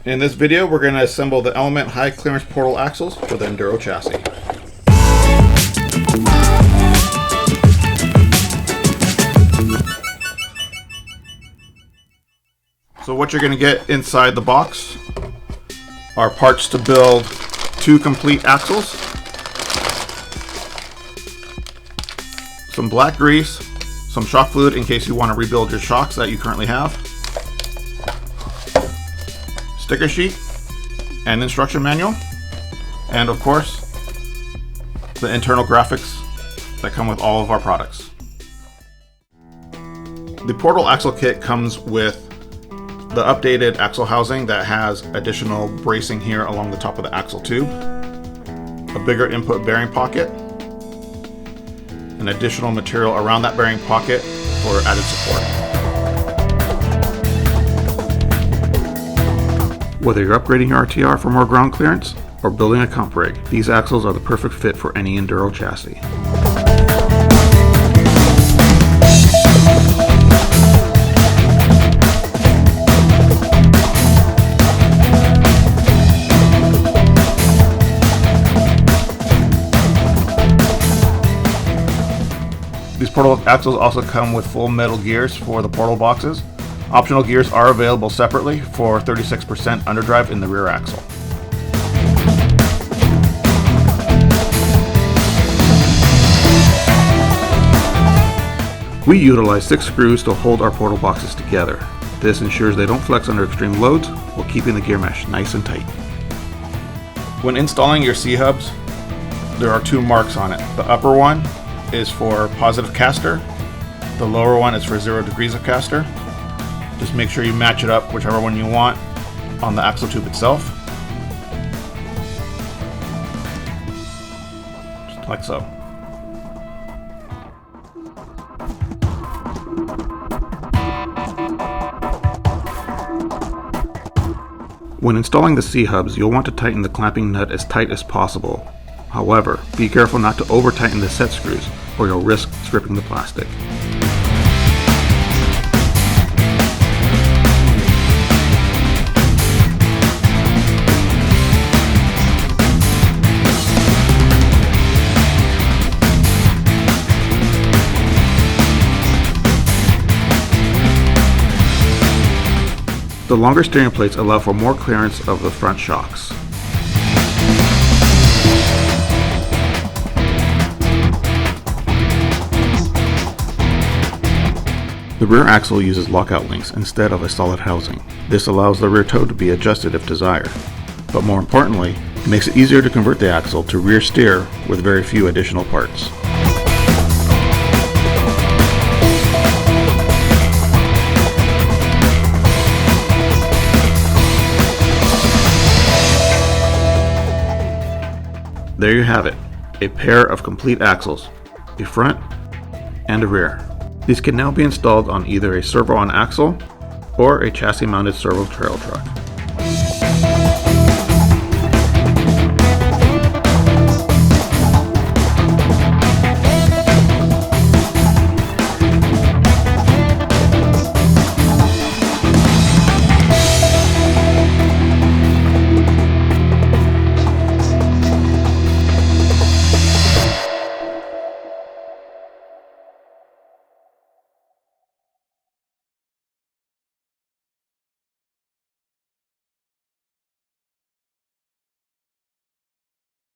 In this video, we're going to assemble the Element high clearance portal axles for the Enduro chassis. So what you're going to get inside the box are parts to build 2 complete axles, some black grease, some shock fluid in case you want to rebuild your shocks that you currently have, sticker sheet, and instruction manual, and of course the internal graphics that come with all of our products. The portal axle kit comes with the updated axle housing that has additional bracing here along the top of the axle tube, a bigger input bearing pocket, and additional material around that bearing pocket for added support. Whether you're upgrading your RTR for more ground clearance or building a comp rig, these axles are the perfect fit for any Enduro chassis. These portal axles also come with full metal gears for the portal boxes. Optional gears are available separately for 36% underdrive in the rear axle. We utilize 6 screws to hold our portal boxes together. This ensures they don't flex under extreme loads while keeping the gear mesh nice and tight. When installing your C-hubs, there are 2 marks on it. The upper one is for positive caster. The lower one is for 0 degrees of caster. Just make sure you match it up, whichever one you want, on the axle tube itself. Just like so. When installing the C-hubs, you'll want to tighten the clamping nut as tight as possible. However, be careful not to over-tighten the set screws, or you'll risk stripping the plastic. The longer steering plates allow for more clearance of the front shocks. The rear axle uses lockout links instead of a solid housing. This allows the rear toe to be adjusted if desired, but more importantly, it makes it easier to convert the axle to rear steer with very few additional parts. There you have it, a pair of complete axles, a front and a rear. These can now be installed on either a servo-on axle or a chassis-mounted servo trail truck.